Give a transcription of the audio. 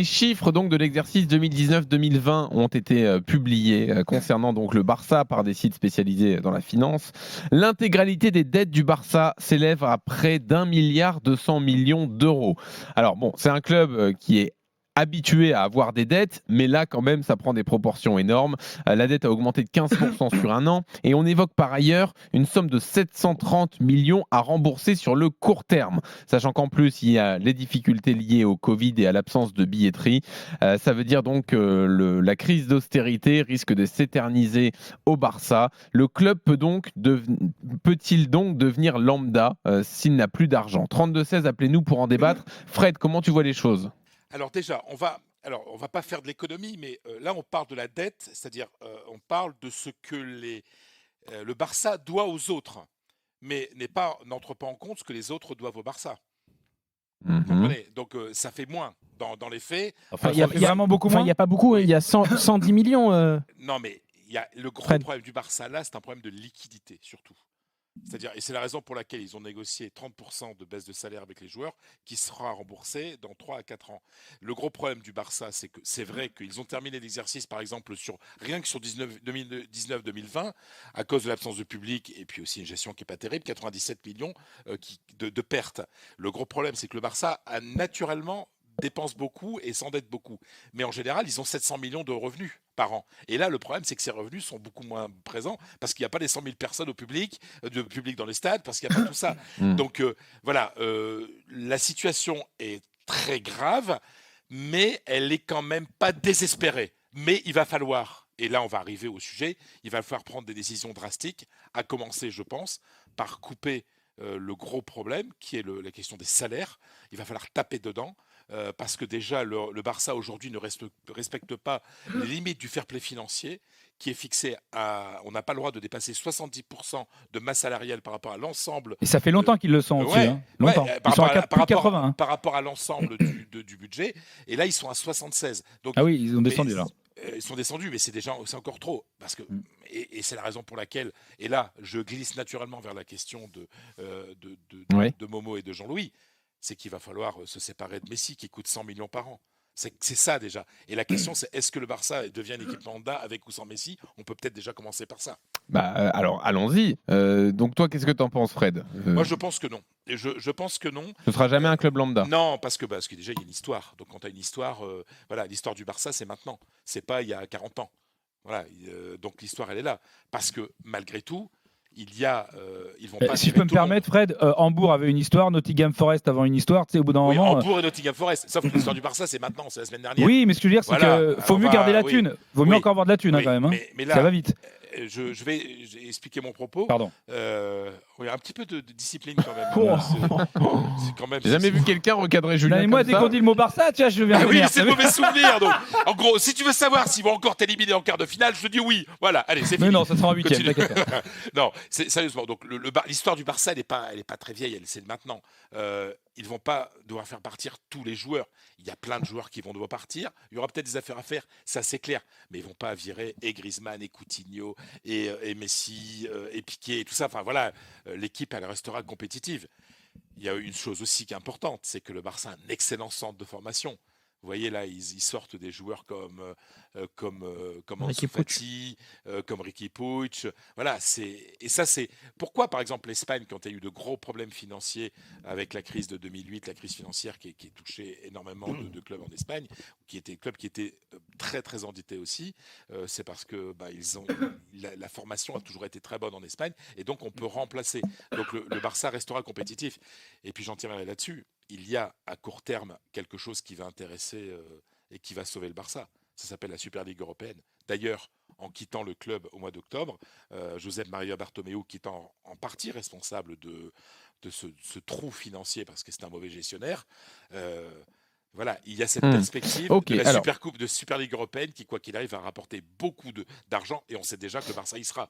Les chiffres donc de l'exercice 2019-2020 ont été publiés concernant donc le Barça par des sites spécialisés dans la finance. L'intégralité des dettes du Barça s'élève à près d'1,2 milliard d'euros. Alors bon, c'est un club qui est habitué à avoir des dettes, mais là quand même ça prend des proportions énormes. La dette a augmenté de 15% sur un an et on évoque par ailleurs une somme de 730 millions à rembourser sur le court terme. Sachant qu'en plus, il y a les difficultés liées au Covid et à l'absence de billetterie. Ça veut dire donc que la crise d'austérité risque de s'éterniser au Barça. Le club peut-il donc devenir lambda s'il n'a plus d'argent? 32-16, appelez-nous pour en débattre. Fred, comment tu vois les choses? Alors déjà, on va pas faire de l'économie, mais là on parle de la dette, c'est-à-dire on parle de ce que le Barça doit aux autres, mais n'entre pas en compte ce que les autres doivent au Barça. Vous Mhm. comprenez? Donc ça fait moins dans les faits. Enfin, Ça ça fait- fait vraiment beaucoup moins. Il n'y a pas beaucoup, oui. il y a 110 millions. Non, mais il y a le gros Fred. problème du Barça là, c'est un problème de liquidité surtout. C'est-à-dire, et c'est la raison pour laquelle ils ont négocié 30% de baisse de salaire avec les joueurs, qui sera remboursé dans 3 à 4 ans. Le gros problème du Barça, c'est que c'est vrai qu'ils ont terminé l'exercice, par exemple, rien que sur 2019-2020, à cause de l'absence de public, et puis aussi une gestion qui n'est pas terrible, 97 millions de pertes. Le gros problème, c'est que le Barça a naturellement dépense beaucoup et s'endette beaucoup. Mais en général, ils ont 700 millions de revenus par an. Et là, le problème, c'est que ces revenus sont beaucoup moins présents parce qu'il n'y a pas les 100 000 personnes au public, de public dans les stades, parce qu'il n'y a pas tout ça. Mhm. Donc voilà, la situation est très grave, mais elle est quand même pas désespérée. Mais il va falloir, et là on va arriver au sujet, il va falloir prendre des décisions drastiques, à commencer, je pense, par couper le gros problème qui est la question des salaires. Il va falloir taper dedans parce que déjà le Barça aujourd'hui ne respecte pas les limites du fair play financier qui est fixé à... On n'a pas le droit de dépasser 70% de masse salariale par rapport à l'ensemble. Et ça fait longtemps qu'ils le sont aussi. Ouais, Hein. Longtemps. par Ils sont rapport à plus de 80. Hein. par rapport à l'ensemble du budget. Et là, ils sont à 76. Donc, Ah oui, ils ont mais, descendu là. ils sont descendus, mais c'est encore trop. Parce que, Mm. et c'est la raison pour laquelle, et là, je glisse naturellement vers la question Ouais. de Momo et de Jean-Louis, c'est qu'il va falloir se séparer de Messi qui coûte 100 millions par an. C'est ça déjà. Et la question, c'est est-ce que le Barça devient une équipe lambda avec ou sans Messi? On peut peut-être déjà commencer par ça. Alors, allons-y. Donc, toi, qu'est-ce que tu en penses, Fred? Moi, je pense que non. Et je pense que non. Ce sera jamais un club lambda. Non, parce que déjà, il y a une histoire. Donc, quand tu as une histoire, voilà, l'histoire du Barça, c'est maintenant. C'est pas il y a 40 ans. Voilà, donc l'histoire, elle est là. Parce que, malgré tout, ils vont pas Si je virer peux me tout le monde. permettre, Fred, Hambourg avait une histoire, Nottingham Forest avait une histoire. Tu sais, au bout d'un Oui, moment. Hambourg et Nottingham Forest. Sauf que l'histoire du Barça, c'est maintenant, c'est la semaine dernière. Oui, mais ce que je veux dire, c'est Voilà, qu'il faut on mieux va- garder la oui. thune. Vaut mieux Oui. encore avoir de la thune hein, Oui, quand même. Hein. mais là, Ça va vite. je vais expliquer mon propos. Pardon. Oui, un petit peu de discipline quand même. Oh. C'est quand même. J'ai jamais vu quelqu'un recadrer Non, Julien mais moi, comme dès ça. qu'on dit le mot Barça, tu vois, je viens Ah de oui, mais venir. c'est le mauvais souvenir. Donc, en gros, si tu veux savoir s'ils vont encore t'éliminer en quart de finale, je te dis oui. Voilà, allez, c'est Mais fini. non, ça sera en huitième, Continue. t'inquiète pas. Non, sérieusement. Donc, l'histoire du Barça, elle est pas très vieille. C'est de maintenant. Ils vont pas devoir faire partir tous les joueurs. Il y a plein de joueurs qui vont devoir partir. Il y aura peut-être des affaires à faire, ça c'est clair. Mais ils vont pas virer et Griezmann et Coutinho et Messi et Piqué et tout ça. Enfin voilà, l'équipe elle restera compétitive. Il y a une chose aussi qui est importante, c'est que le Barça a un excellent centre de formation. Vous voyez là, ils sortent des joueurs comme Riqui Ansu Puig. Fati, comme Riqui Puig. Voilà, et ça c'est pourquoi par exemple l'Espagne, quand il y a eu de gros problèmes financiers avec la crise de 2008, la crise financière qui touchait énormément de clubs en Espagne, clubs qui étaient très très endettés aussi, c'est parce que la formation a toujours été très bonne en Espagne et donc on peut remplacer. Donc le Barça restera compétitif. Et puis j'en tirerai là-dessus. Il y a à court terme quelque chose qui va intéresser et qui va sauver le Barça. Ça s'appelle la Super Ligue européenne. D'ailleurs, en quittant le club au mois d'octobre, Josep Maria Bartomeu, qui est en partie responsable de ce trou financier parce que c'est un mauvais gestionnaire, voilà, il y a cette perspective Ok, de la alors. Super Coupe de Super Ligue européenne qui, quoi qu'il arrive, va rapporter beaucoup d'argent et on sait déjà que le Barça y sera.